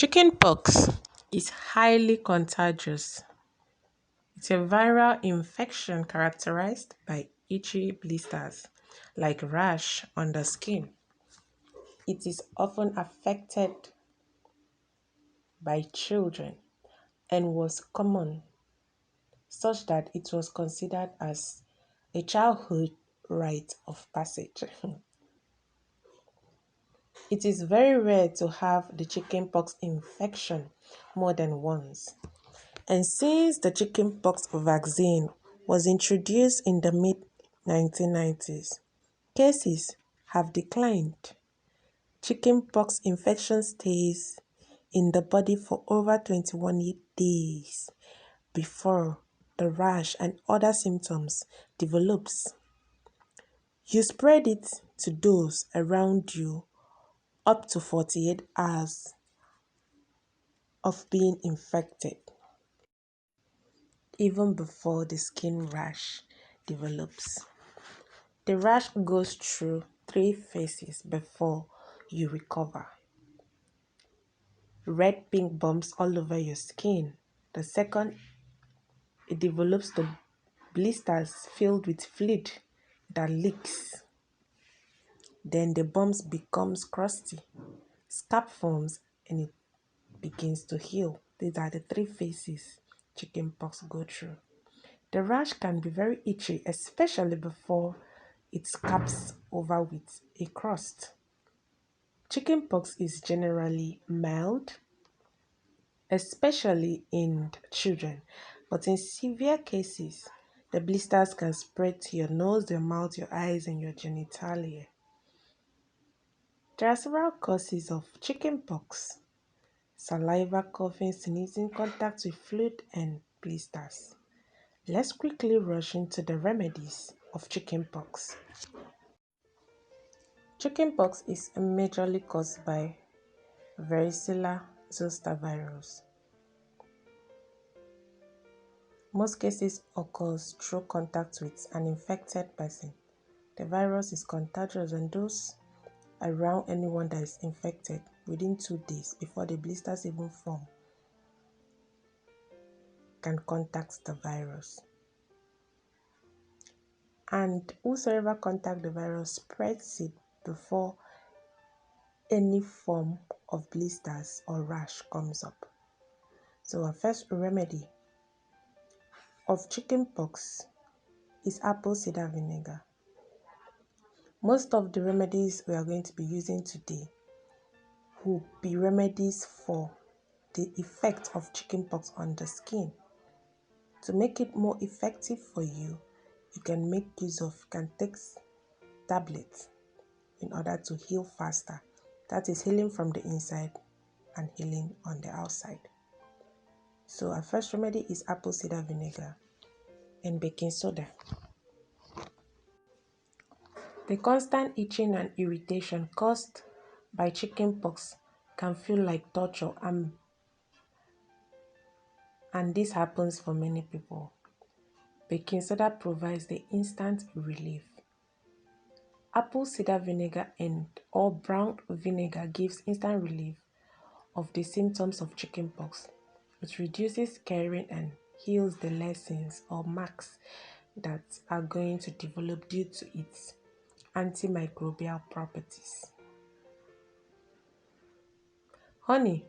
Chickenpox is highly contagious. It's a viral infection characterized by itchy blisters like rash on the skin. It is often affected by children and was common such that it was considered as a childhood rite of passage. It is very rare to have the chickenpox infection more than once. And since the chickenpox vaccine was introduced in the mid 1990s, cases have declined. Chickenpox infection stays in the body for over 21 days before the rash and other symptoms develops. You spread it to those around you up to 48 hours of being infected, even before the skin rash develops. The rash goes through 3 phases before you recover. Red pink bumps all over your skin. The second, it develops the blisters filled with fluid that leaks. Then the bumps becomes crusty. Scab forms and it begins to heal. These are the 3 phases chickenpox go through. The rash can be very itchy, especially before it scabs over with a crust. Chickenpox is generally mild, especially in children, but in severe cases, the blisters can spread to your nose, your mouth, your eyes, and your genitalia. There are several causes of chickenpox: saliva, coughing, sneezing, contact with fluid, and blisters. Let's quickly rush into the remedies of chickenpox. Chickenpox is majorly caused by varicella zoster virus. Most cases occurs through contact with an infected person. The virus is contagious and those around anyone that is infected within 2 days before the blisters even form can contact the virus. And whosoever contact the virus spreads it before any form of blisters or rash comes up. So our first remedy of chickenpox is apple cider vinegar. Most of the remedies we are going to be using today will be remedies for the effect of chickenpox on the skin. To make it more effective for you, you can take tablets in order to heal faster. That is healing from the inside and healing on the outside. So our first remedy is apple cider vinegar and baking soda. The constant itching and irritation caused by chickenpox can feel like torture, and this happens for many people. Baking soda provides the instant relief. Apple cider vinegar and or brown vinegar gives instant relief of the symptoms of chickenpox. It reduces scarring and heals the lesions or marks that are going to develop due to its antimicrobial properties. Honey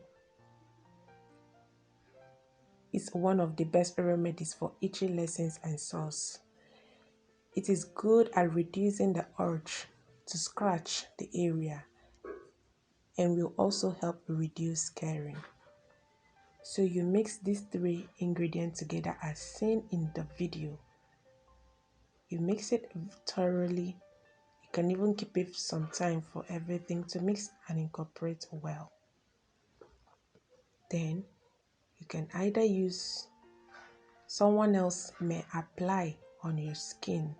is one of the best remedies for itchy lesions and sores. It is good at reducing the urge to scratch the area and will also help reduce scarring. So you mix these 3 ingredients together as seen in the video. You mix it thoroughly. You can even keep it some time for everything to mix and incorporate well. Then you can either use, someone else may apply on your skin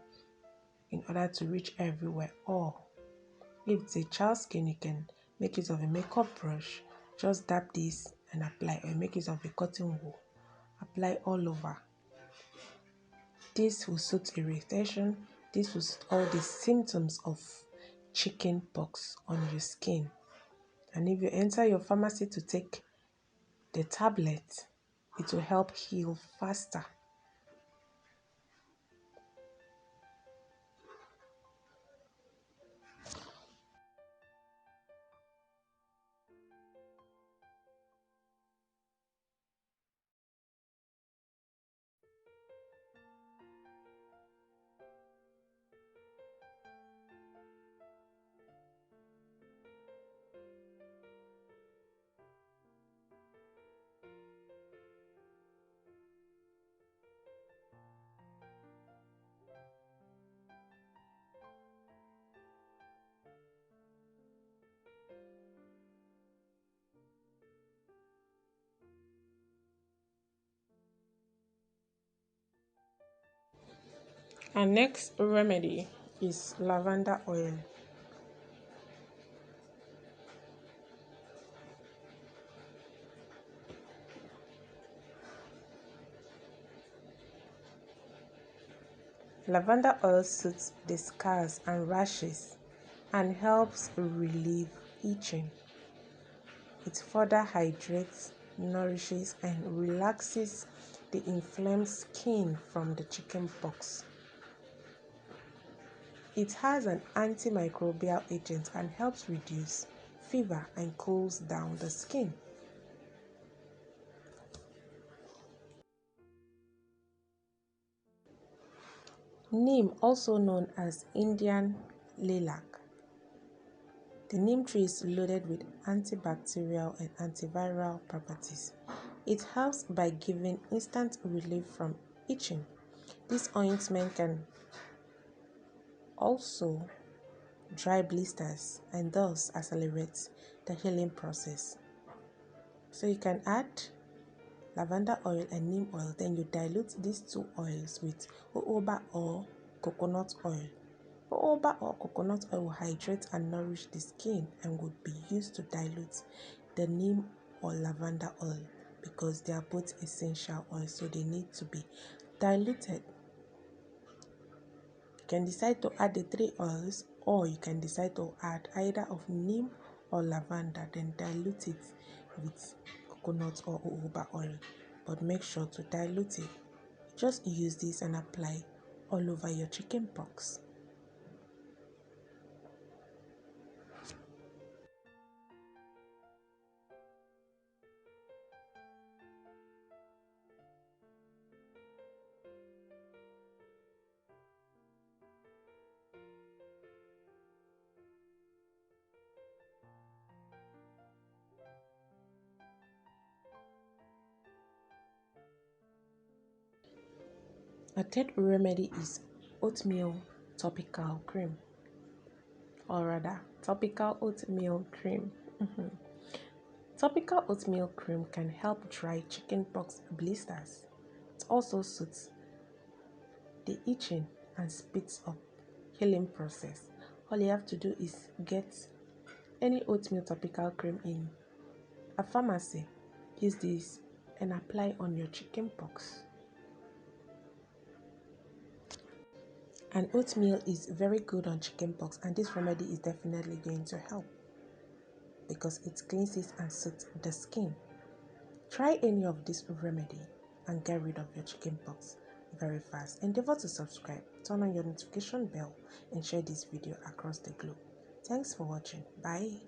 in order to reach everywhere, or if it's a child's skin, you can make use of a makeup brush, just dab this and apply, or make use of a cotton wool, apply all over. This will suit irritation. This will suit all the symptoms of chickenpox on your skin. And if you enter your pharmacy to take the tablet, it will help heal faster. Our next remedy is lavender oil. Lavender oil soothes the scars and rashes and helps relieve itching. It further hydrates, nourishes, and relaxes the inflamed skin from the chicken pox. It has an antimicrobial agent and helps reduce fever and cools down the skin. Neem, also known as Indian lilac. The neem tree is loaded with antibacterial and antiviral properties. It helps by giving instant relief from itching. This ointment can also dry blisters and thus accelerate the healing process. So you can add lavender oil and neem oil, then you dilute these two oils with jojoba or coconut oil. Jojoba or coconut oil will hydrate and nourish the skin and would be used to dilute the neem or lavender oil because they are both essential oils, so they need to be diluted. You can decide to add the three oils, or you can decide to add either of neem or lavender, then dilute it with coconut or jojoba oil, but make sure to dilute it. Just use this and apply all over your chicken pox. A third remedy is oatmeal topical cream, or rather topical oatmeal cream. Topical oatmeal cream can help dry chickenpox blisters. It also soothes the itching and speeds up healing process. All you have to do is get any oatmeal topical cream in a pharmacy. Use this and apply on your chickenpox. And oatmeal is very good on chickenpox, and this remedy is definitely going to help because it cleanses and soothes the skin. Try any of this remedy and get rid of your chickenpox very fast. Endeavor to subscribe, turn on your notification bell, and share this video across the globe. Thanks for watching. Bye.